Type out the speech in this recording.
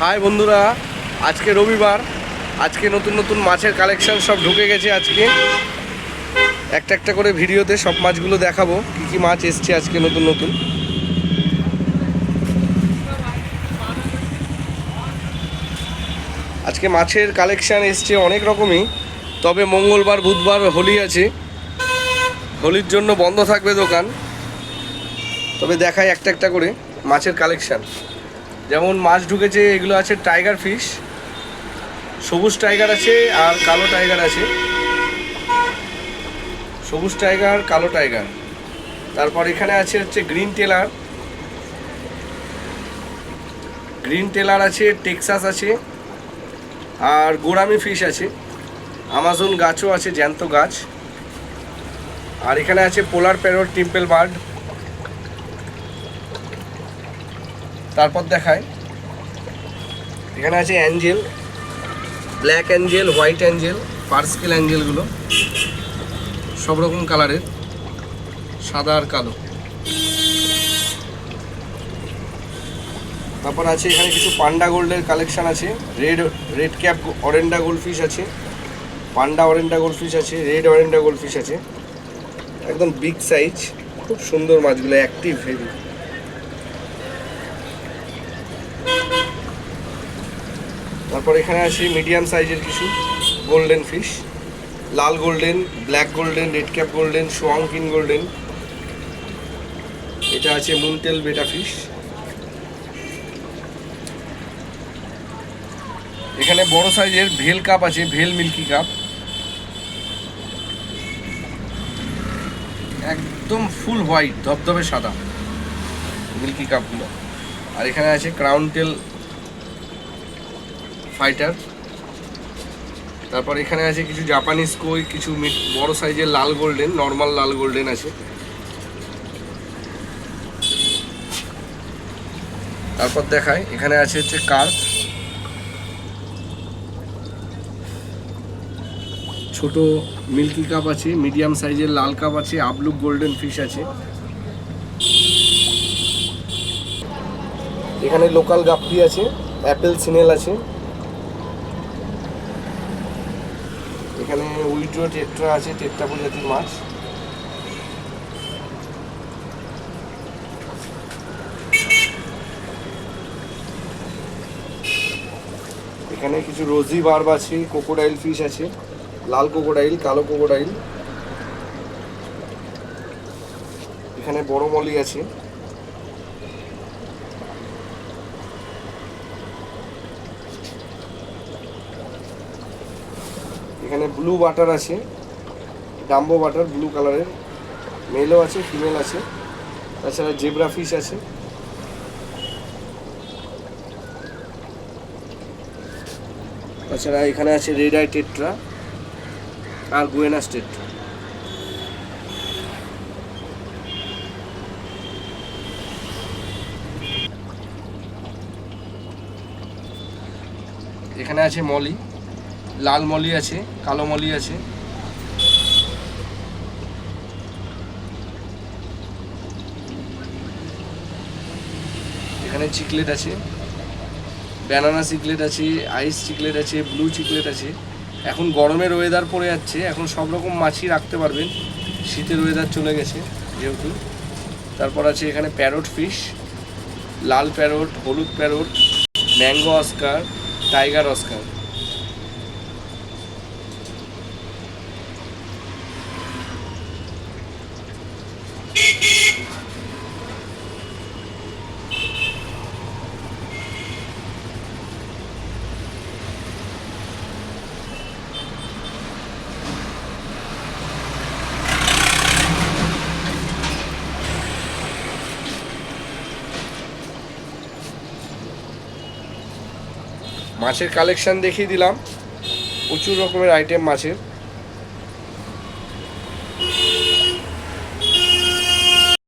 High বন্ধুরা, আজকে রবিবার। আজকে নতুন নতুন মাছের কালেকশন সব ঢুকে গেছে। আজকে একটা একটা করে ভিডিওতে সব মাছগুলো দেখাবো, কী কী মাছ এসছে আজকে নতুন নতুন। আজকে মাছের কালেকশান এসছে অনেক রকমই, তবে মঙ্গলবার বুধবার হোলি আছে, হোলির জন্য বন্ধ থাকবে দোকান। তবে দেখাই একটা একটা করে মাছের কালেকশান। যেমন মাছ ঢুকেছে, এগুলো আছে টাইগার ফিশ, সবুজ টাইগার আছে আর কালো টাইগার আছে। সবুজ টাইগার, কালো টাইগার। তারপর এখানে আছে হচ্ছে গ্রিন টেলার আছে, টেক্সাস আছে, আর গোরামি ফিশ আছে, আমাজন গাছও আছে, জ্যান্ত গাছ। আর এখানে আছে পোলার প্যারট, টিম্পেল বার্ড। তারপর দেখায়, এখানে আছে angel, black angel, white angel, pearlscale অ্যাঞ্জেলগুলো সব রকম কালারের, সাদা আর কালো। তারপর আছে এখানে কিছু পান্ডা গোল্ডের কালেকশন আছে, রেড ক্যাপ অরেন্ডা গোল্ডফিশ আছে, পান্ডা অরেন্ডা গোল্ডফিশ আছে, রেড অরেন্ডা গোল্ডফিশ আছে, একদম বিগ সাইজ, খুব সুন্দর মাছগুলো, অ্যাক্টিভ হেভি। তারপর এখানে আছে মিডিয়াম সাইজের কিছু গোল্ডেন ফিশ, লাল golden, black golden, red cap golden, সোয়াংকিন গোল্ডেন। এটা আছে মুনটেল বেটা ফিশ। এখানে বড় সাইজের ভেল কাপ আছে, ভেল মিল্কি কাপ, একদম ফুল হোয়াইট, ধবধবে সাদা মিল্কি কাপগুলো। আর এখানে আছে ক্রাউন টেল ফাইটার। তারপর এখানে আছে কিছু জাপানিজ কই, কিছু বড় সাইজের লাল গোল্ডেন, নর্মাল লাল গোল্ডেন আছে। তারপর দেখায়, এখানে আছে হচ্ছে কার্প, ছোট মিল্কি কাপ আছে, মিডিয়াম সাইজের লাল কাপ আছে, আবলুক গোল্ডেন ফিশ আছে। এখানে লোকাল গাপ্পি আছে, অ্যাপেল সিনেল আছে। এখানে উইড্রো টেট্রা আছে, টেট্রা প্রজাতির মাছ। এখানে কিছু রোজি বার্ব আছে, ক্রোকোডাইল ফিশ আছে, লাল ক্রোকোডাইল, কালো ক্রোকোডাইল। এখানে বড় মলি আছে। এখানে ব্লু বাটার আছে, ডাম্বো বাটার, ব্লু কালারের, মেলও আছে, ফিমেল আছে। তাছাড়া জেব্রা ফিশ আছে। তাছাড়া এখানে আছে রেড আই টেট্রা আর গুয়েনাস টেট্রা। এখানে আছে মলি, লাল মলি আছে, কালো মলি আছে। এখানে চিকলেট আছে, ব্যানানা চিকলেট আছে, আইস চিকলেট আছে, ব্লু চিকলেট আছে। এখন গরমের ওয়েদার পড়ে যাচ্ছে, এখন সব রকম মাছই রাখতে পারবেন, শীতের ওয়েদার চলে গেছে যেহেতু। তারপর আছে এখানে প্যারট ফিশ, লাল প্যারট, হলুদ parrot, mango Oscar, tiger Oscar. মাছের কালেকশন দেখিয়ে দিলাম, প্রচুর রকমের আইটেম মাছের।